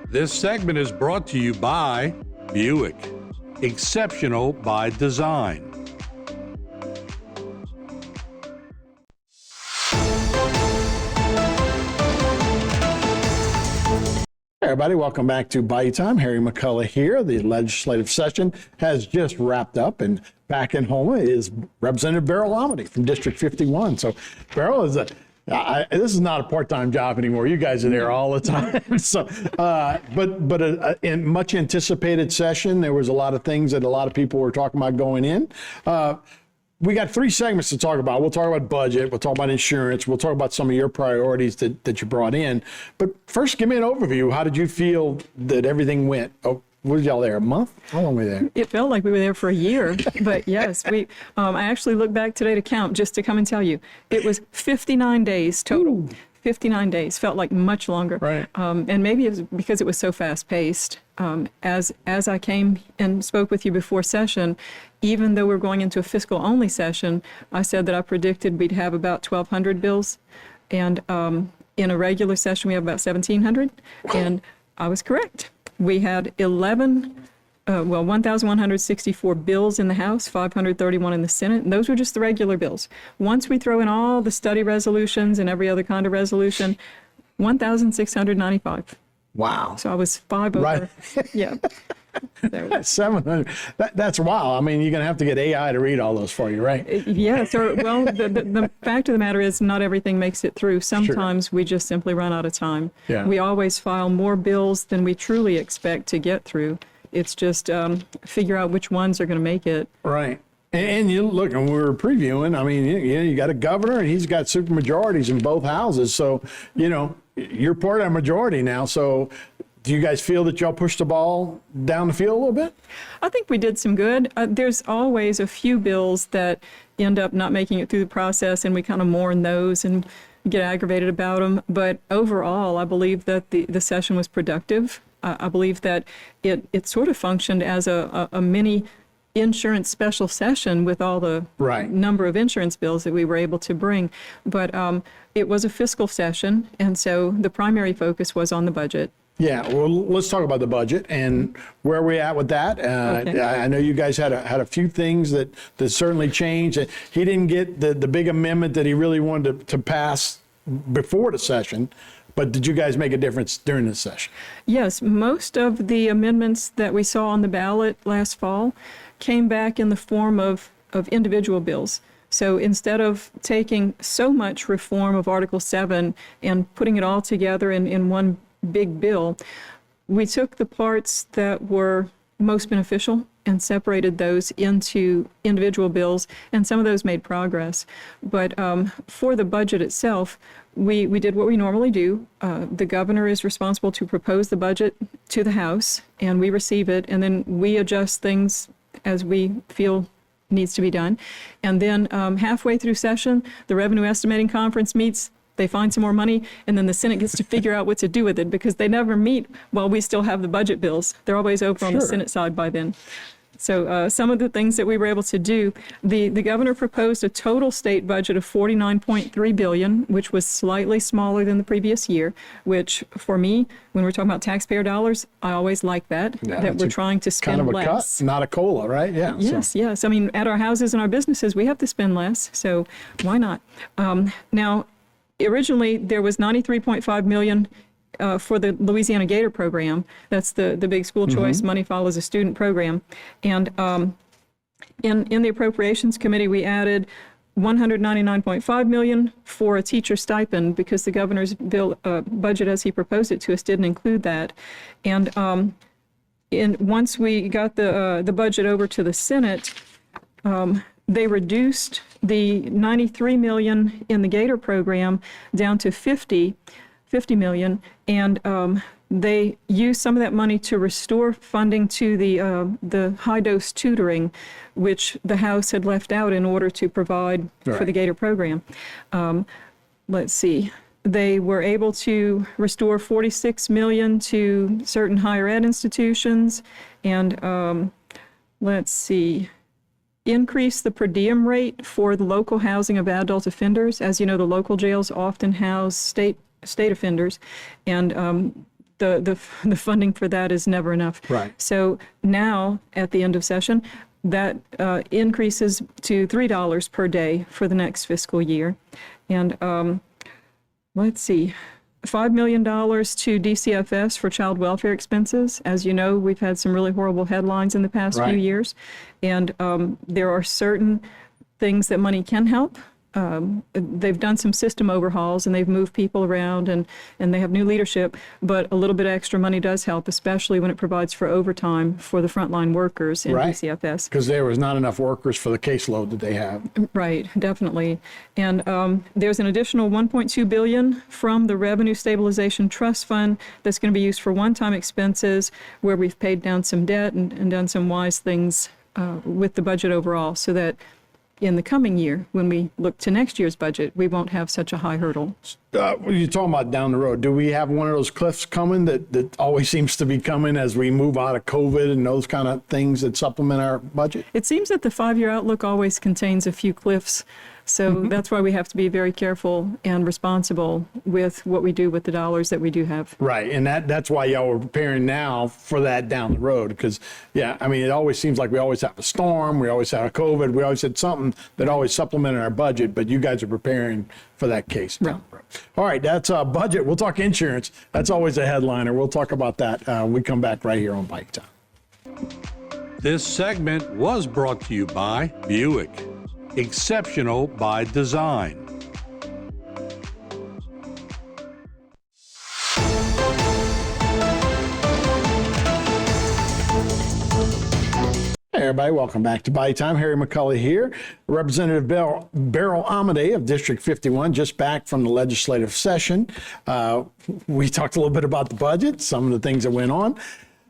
This segment is brought to you by Buick, exceptional by design. Hey everybody, welcome back to Bayou Time. Harry McCullough here. The legislative session has just wrapped up, and back in Houma is Representative Beryl Amedee from District 51. So Beryl is this is not a part-time job anymore. You guys are there all the time. So, but in much anticipated session, there was a lot of things that a lot of people were talking about going in. We got three segments to talk about. We'll talk about budget, we'll talk about insurance, we'll talk about some of your priorities that you brought in. But first, give me an overview. How did you feel that everything went? Oh, was y'all there, a month? How long were we there? It felt like we were there for a year, but yes, I actually looked back today to count just to come and tell you. It was 59 days total. Ooh. 59 days, felt like much longer. Right. And maybe it was because it was so fast paced. As I came and spoke with you before session, even though we're going into a fiscal only session, I said that I predicted we'd have about 1,200 bills. And in a regular session, we have about 1,700. And I was correct. We had 1,164 bills in the House, 531 in the Senate, and those were just the regular bills. Once we throw in all the study resolutions and every other kind of resolution, 1,695. Wow. So I was 5 over. Right. Yeah. That's 700. That's wow. I mean, you're going to have to get AI to read all those for you, right? Yes. Well, the fact of the matter is not everything makes it through. Sometimes we just simply run out of time. Yeah. We always file more bills than we truly expect to get through. It's just figure out which ones are going to make it. Right. And you look, and we were previewing, I mean, you got a governor and he's got supermajorities in both houses. So, you're part of a majority now. So do you guys feel that y'all pushed the ball down the field a little bit? I think we did some good. There's always a few bills that end up not making it through the process, and we kind of mourn those and get aggravated about them. But overall, I believe that the session was productive. I believe that it sort of functioned as a mini insurance special session with all the number of insurance bills that we were able to bring. But it was a fiscal session, and so the primary focus was on the budget. Yeah, well, let's talk about the budget and where we're at with that. Okay. I know you guys had a few things that certainly changed. He didn't get the big amendment that he really wanted to pass before the session. But did you guys make a difference during this session? Yes, most of the amendments that we saw on the ballot last fall came back in the form of individual bills. So instead of taking so much reform of Article 7 and putting it all together in one big bill, we took the parts that were most beneficial and separated those into individual bills, and some of those made progress. But for the budget itself, we did what we normally do. The governor is responsible to propose the budget to the House, and we receive it, and then we adjust things as we feel needs to be done. And then halfway through session, the Revenue Estimating Conference meets, they find some more money, and then the Senate gets to figure out what to do with it, because they never meet while we still have the budget bills. They're always over on the Senate side by then. So some of the things that we were able to do, the governor proposed a total state budget of $49.3 billion, which was slightly smaller than the previous year, which for me, when we're talking about taxpayer dollars, I always like that, that we're trying to spend kind of less. Cut, not a COLA, right? Yeah. Yes. I mean, at our houses and our businesses, we have to spend less, so why not? Now, originally, there was $93.5 million for the Louisiana Gator program. That's the big school choice money follows a student program. And in the Appropriations Committee, we added $199.5 million for a teacher stipend, because the governor's budget as he proposed it to us didn't include that. And once we got the budget over to the Senate, they reduced the $93 million in the Gator program down to $50 million, and they used some of that money to restore funding to the high-dose tutoring, which the House had left out in order to provide for the Gator program. Let's see. They were able to restore $46 million to certain higher ed institutions, and let's see, increase the per diem rate for the local housing of adult offenders. As you know, the local jails often house state offenders, and the funding for that is never enough. Right. So now, at the end of session, that increases to $3 per day for the next fiscal year. And let's see, $5 million to DCFS for child welfare expenses. As you know, we've had some really horrible headlines in the past Right. few years. And there are certain things that money can help. They've done some system overhauls and they've moved people around and they have new leadership, but a little bit of extra money does help, especially when it provides for overtime for the frontline workers in Right. DCFS. Because there was not enough workers for the caseload that they have. Right, definitely. And there's an additional $1.2 billion from the Revenue Stabilization Trust Fund that's going to be used for one-time expenses where we've paid down some debt and done some wise things with the budget overall, so that in the coming year, when we look to next year's budget, we won't have such a high hurdle. You're talking about down the road. Do we have one of those cliffs coming that always seems to be coming as we move out of COVID and those kind of things that supplement our budget? It seems that the 5-year outlook always contains a few cliffs. So that's why we have to be very careful and responsible with what we do with the dollars that we do have. Right, and that's why y'all are preparing now for that down the road, because, yeah, I mean, it always seems like we always have a storm, we always have a COVID, we always had something that always supplemented our budget, but you guys are preparing for that case down the road. All right, that's budget. We'll talk insurance. That's always a headliner. We'll talk about that when we come back right here on Bite Time. This segment was brought to you by Buick. Exceptional by design. Hey everybody, welcome back to Bite Time. Harry McCullough here. Representative Beryl Amedee of District 51, just back from the legislative session. We talked a little bit about the budget, some of the things that went on.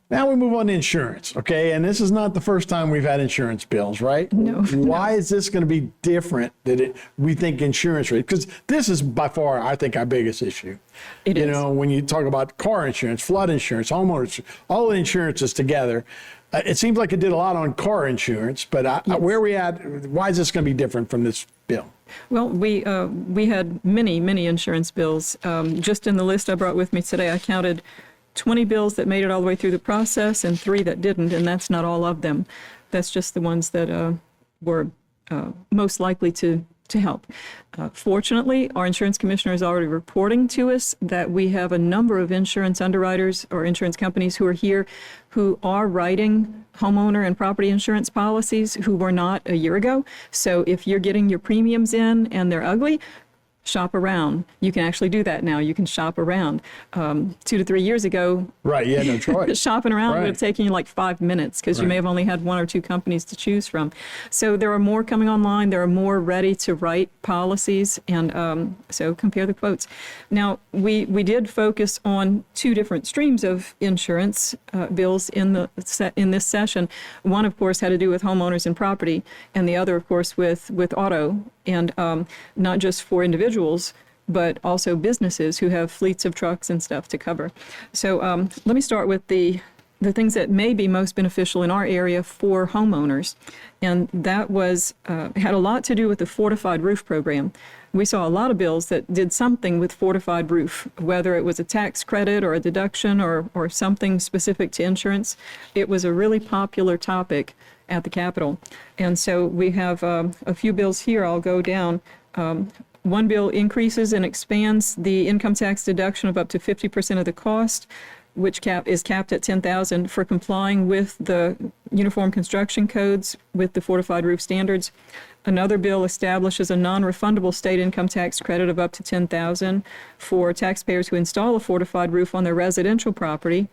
Now we move on to insurance, okay? And this is not the first time we've had insurance bills, right? No. Why is this going to be different than we think insurance rate? Because this is by far, I think, our biggest issue. It is. You know, when you talk about car insurance, flood insurance, homeowners, all the insurances together, it seems like it did a lot on car insurance, but where are we at? Why is this going to be different from this bill? Well, we had many insurance bills. Just in the list I brought with me today, I counted 20 bills that made it all the way through the process and 3 that didn't, and that's not all of them. That's just the ones that were most likely to help. Fortunately, our insurance commissioner is already reporting to us that we have a number of insurance underwriters or insurance companies who are here who are writing homeowner and property insurance policies who were not a year ago. So if you're getting your premiums in and they're ugly, shop around. You can actually do that now. You can shop around. 2 to 3 years ago, Right, yeah, no choice. shopping around would Right. have taken you like 5 minutes because you Right. may have only had 1 or 2 companies to choose from. So there are more coming online. There are more ready to write policies, and so compare the quotes. Now, we did focus on 2 different streams of insurance bills in this session. One, of course, had to do with homeowners and property, and the other, of course, with auto, and not just for individuals, but also businesses who have fleets of trucks and stuff to cover. So let me start with the things that may be most beneficial in our area for homeowners. And that was had a lot to do with the fortified roof program. We saw a lot of bills that did something with fortified roof, whether it was a tax credit or a deduction or something specific to insurance. It was a really popular topic at the Capitol. And so we have a few bills here. I'll go down. One bill increases and expands the income tax deduction of up to 50% of the cost, which is capped at $10,000 for complying with the uniform construction codes with the fortified roof standards. Another bill establishes a non-refundable state income tax credit of up to $10,000 for taxpayers who install a fortified roof on their residential property.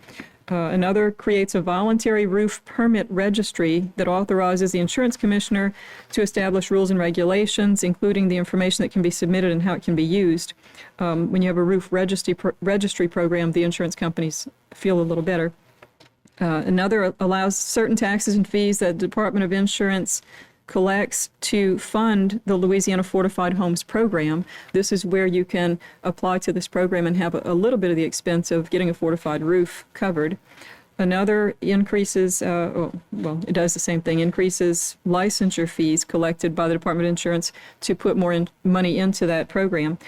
Another creates a voluntary roof permit registry that authorizes the insurance commissioner to establish rules and regulations, including the information that can be submitted and how it can be used. When you have a roof registry program, the insurance companies feel a little better. Another allows certain taxes and fees that the Department of Insurance collects to fund the Louisiana Fortified Homes program. This is where you can apply to this program and have a little bit of the expense of getting a fortified roof covered. Another increases, it does the same thing, increases licensure fees collected by the Department of Insurance to put more money into that program.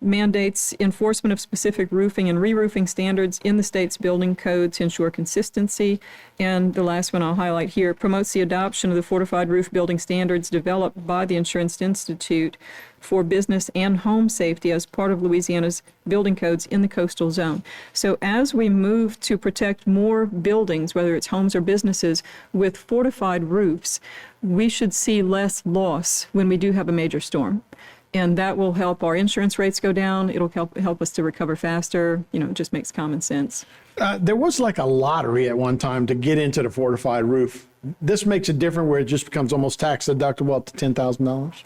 mandates enforcement of specific roofing and re-roofing standards in the state's building code to ensure consistency. And the last one I'll highlight here, promotes the adoption of the fortified roof building standards developed by the Insurance Institute for business and home safety as part of Louisiana's building codes in the coastal zone. So as we move to protect more buildings, whether it's homes or businesses, with fortified roofs, we should see less loss when we do have a major storm. And that will help our insurance rates go down. It'll help us to recover faster. You know, it just makes common sense. There was like a lottery at one time to get into the fortified roof. This makes it different where it just becomes almost tax deductible up to $10,000.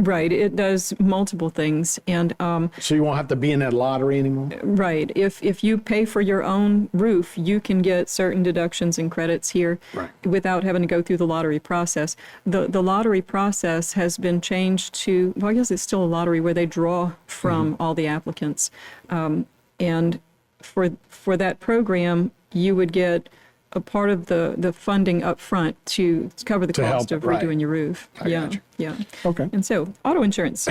Right. It does multiple things. And so you won't have to be in that lottery anymore? right. If you pay for your own roof, you can get certain deductions and credits here without having to go through the lottery process. The lottery process has been changed to, well, I guess it's still a lottery where they draw from all the applicants. And for that program, you would get a part of the funding up front to cover the cost of redoing your roof. Yeah. Okay. And so, auto insurance.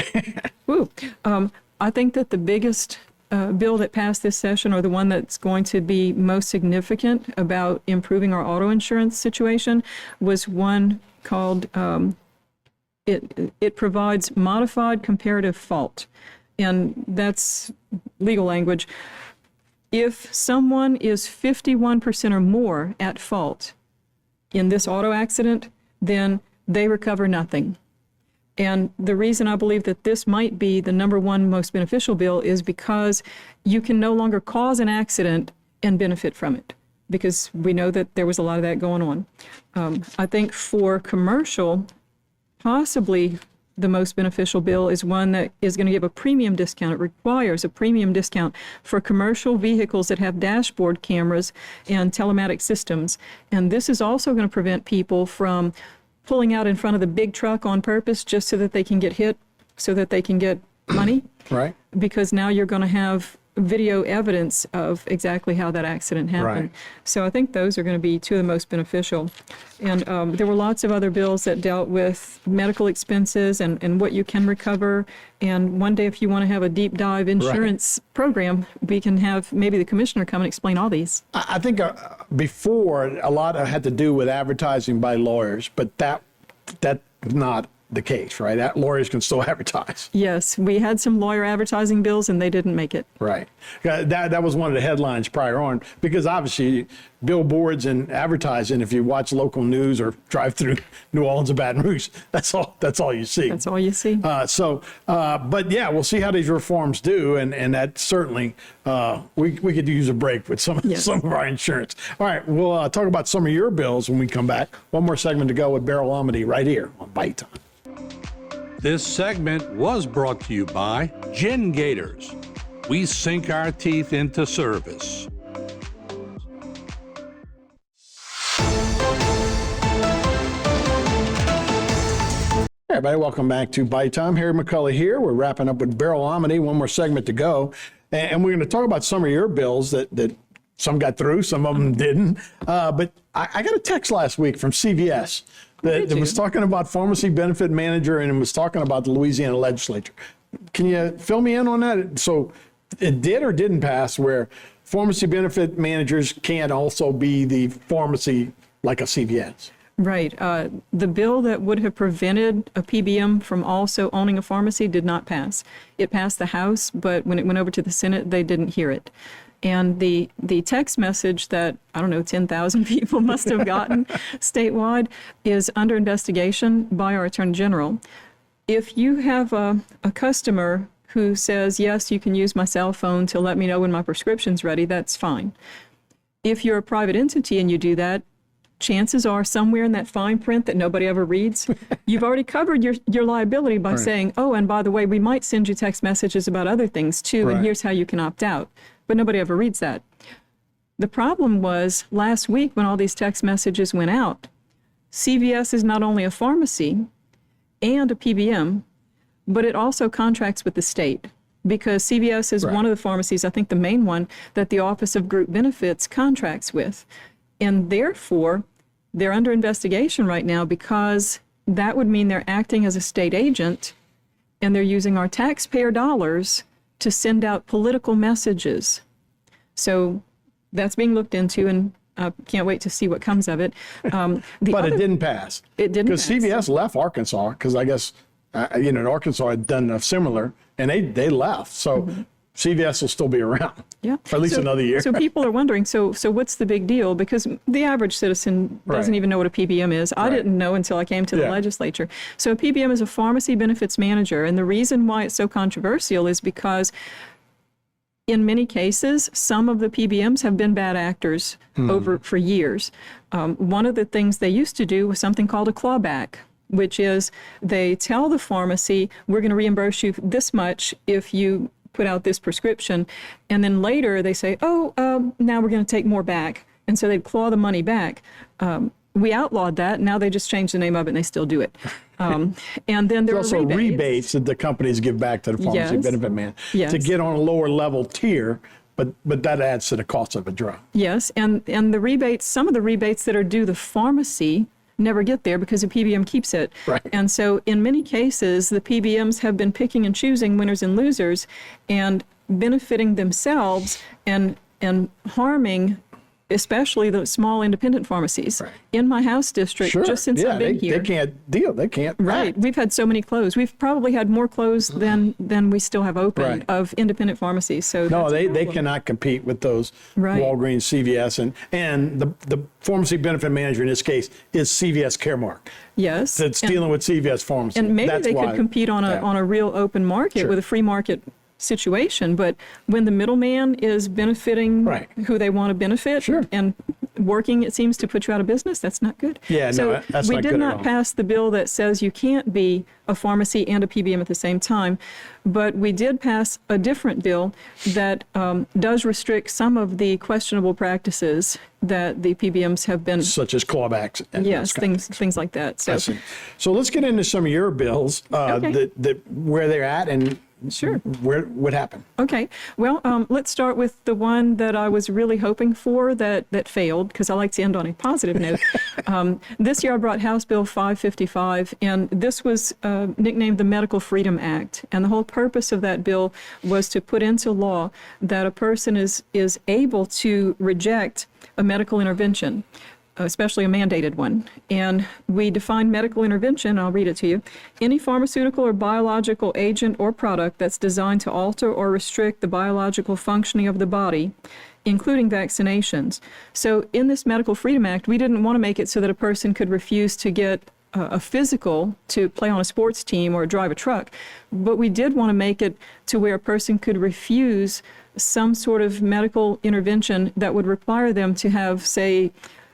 Woo. I think that the biggest bill that passed this session, or the one that's going to be most significant about improving our auto insurance situation, was one called, it provides modified comparative fault. And that's legal language. If someone is 51% or more at fault in this auto accident, then they recover nothing. And the reason I believe that this might be the number one most beneficial bill is because you can no longer cause an accident and benefit from it, because we know that there was a lot of that going on. I think for commercial, possibly the most beneficial bill is one that is going to give a premium discount. It requires a premium discount for commercial vehicles that have dashboard cameras and telematic systems. And this is also going to prevent people from pulling out in front of the big truck on purpose just so that they can get hit, so that they can get money. Right. Because now you're going to have video evidence of exactly how that accident happened. So I think those are going to be two of the most beneficial. And there were lots of other bills that dealt with medical expenses and what you can recover. And one day, if you want to have a deep dive insurance program, we can have maybe the commissioner come and explain all these. I think before, a lot had to do with advertising by lawyers, but that's not the case, right? That lawyers can still advertise. Yes, we had some lawyer advertising bills and they didn't make it. Right. That was one of the headlines prior on, because obviously billboards and advertising, if you watch local news or drive through New Orleans and Baton Rouge, that's all you see. That's all you see. But yeah, we'll see how these reforms do, and that certainly we could use a break with some of our insurance. All right, we'll talk about some of your bills when we come back. One more segment to go with Beryl Amedee right here on Bite Time. This segment was brought to you by Gin Gators. We sink our teeth into service. Hey everybody, welcome back to Bite Time. Harry McCullough here. We're wrapping up with Beryl Amedee. One more segment to go. And we're going to talk about some of your bills that some got through, some of them didn't. But I got a text last week from CVS that was talking about pharmacy benefit manager, and it was talking about the Louisiana legislature. Can you fill me in on that? So it did or didn't pass where pharmacy benefit managers can't also be the pharmacy like a CVS? Right. The bill that would have prevented a PBM from also owning a pharmacy did not pass. It passed the House, but when it went over to the Senate, they didn't hear it. And the text message that, 10,000 people must have gotten statewide is under investigation by our Attorney General. If you have a customer who says, yes, you can use my cell phone to let me know when my prescription's ready, that's fine. If you're a private entity and you do that, chances are somewhere in that fine print that nobody ever reads, you've already covered your liability by saying, oh, and by the way, we might send you text messages about other things too, and here's how you can opt out. But nobody ever reads that. The problem was last week when all these text messages went out, CVS is not only a pharmacy and a PBM, but it also contracts with the state, because CVS is one of the pharmacies, I think the main one, that the Office of Group Benefits contracts with. And therefore, they're under investigation right now because that would mean they're acting as a state agent and they're using our taxpayer dollars to send out political messages. So that's being looked into, and can't wait to see what comes of it. But it didn't pass. It didn't because pass. CVS left Arkansas, because I guess Arkansas had done a similar, and they left. So CVS will still be around. Yeah. For at least another year. So people are wondering, so what's the big deal? Because the average citizen doesn't even know what a PBM is. I didn't know until I came to the legislature. So a PBM is a pharmacy benefits manager. And the reason why it's so controversial is because in many cases, some of the PBMs have been bad actors for years. One of the things they used to do was something called a clawback, which is they tell the pharmacy, we're going to reimburse you this much if you put out this prescription. And then later they say, now we're going to take more back. And so they'd claw the money back. We outlawed that. Now they just changed the name of it and they still do it. And then there are also rebates that the companies give back to the pharmacy benefit man to get on a lower level tier, but that adds to the cost of a drug. Yes, and the rebates, some of the rebates that are due the pharmacy never get there because the PBM keeps it. Right. And so in many cases, the PBMs have been picking and choosing winners and losers and benefiting themselves and harming especially the small independent pharmacies. Right. In my house district, just since I've been here. They can't deal. They can't. Right. act. We've had so many closed. We've probably had more closed than we still have open of independent pharmacies. So No, that's a they problem. cannot compete with those Right. Walgreens, CVS, and the pharmacy benefit manager in this case is CVS Caremark. Yes. That's dealing with CVS pharmacy. And maybe That's they why, could compete on a real open market with a free market situation, but when the middleman is benefiting who they want to benefit and working, it seems, to put you out of business, that's not good. Yeah, so no, that's we not did good at not all. pass the bill that says you can't be a pharmacy and a PBM at the same time, but we did pass a different bill that does restrict some of the questionable practices that the PBMs have been. Such as clawbacks. And Yes, things like that. So, So let's get into some of your bills, Okay. where they're at and Sure. what happened. Okay. Well, let's start with the one that I was really hoping for that failed, because I like to end on a positive note. This year I brought House Bill 555, and this was nicknamed the Medical Freedom Act. And the whole purpose of that bill was to put into law that a person is able to reject a medical intervention, especially a mandated one. And we define medical intervention, I'll read it to you: any pharmaceutical or biological agent or product that's designed to alter or restrict the biological functioning of the body, including vaccinations. So in this Medical Freedom Act, we didn't want to make it so that a person could refuse to get a physical to play on a sports team or drive a truck, but we did want to make it to where a person could refuse some sort of medical intervention that would require them to have, say,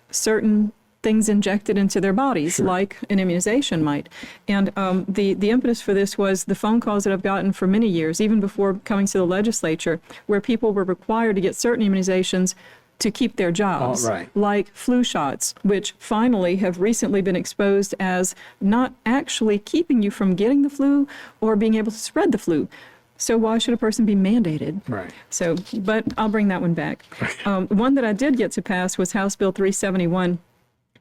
certain things injected into their bodies, like an immunization might. And the impetus for this was the phone calls that I've gotten for many years, even before coming to the legislature, where people were required to get certain immunizations to keep their jobs, like flu shots, which finally have recently been exposed as not actually keeping you from getting the flu or being able to spread the flu. So why should a person be mandated? Right. So, but I'll bring that one back. One that I did get to pass was House Bill 371,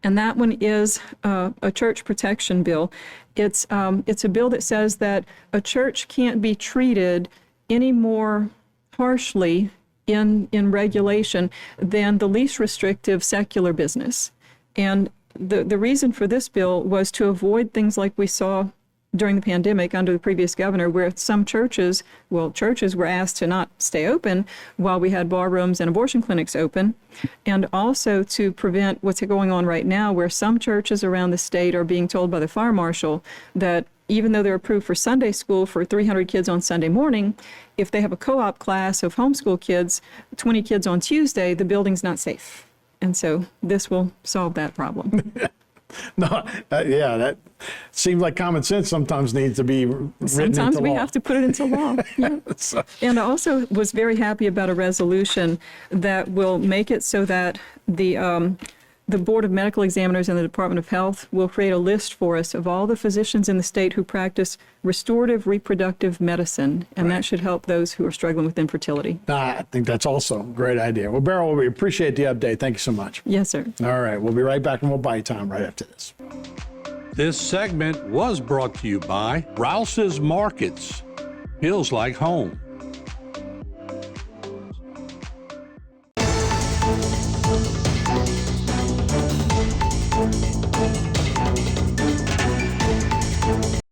and that one is a church protection bill. It's a bill that says that a church can't be treated any more harshly in regulation than the least restrictive secular business. And the reason for this bill was to avoid things like we saw during the pandemic under the previous governor, where some churches were asked to not stay open while we had bar rooms and abortion clinics open, and also to prevent what's going on right now, where some churches around the state are being told by the fire marshal that even though they're approved for Sunday school for 300 kids on Sunday morning, if they have a co-op class of homeschool kids, 20 kids on Tuesday, the building's not safe. And so this will solve that problem. No, that seems like common sense sometimes needs to be written into law. Sometimes we have to put it into law. Yeah. And I also was very happy about a resolution that will make it so that the Board of Medical Examiners and the Department of Health will create a list for us of all the physicians in the state who practice restorative reproductive medicine, and that should help those who are struggling with infertility. I think that's also a great idea. Well, Beryl, we appreciate the update. Thank you so much. Yes, sir. All right, we'll be right back and we'll buy time right after this. This segment was brought to you by Rouse's Markets. Feels like home. Bye.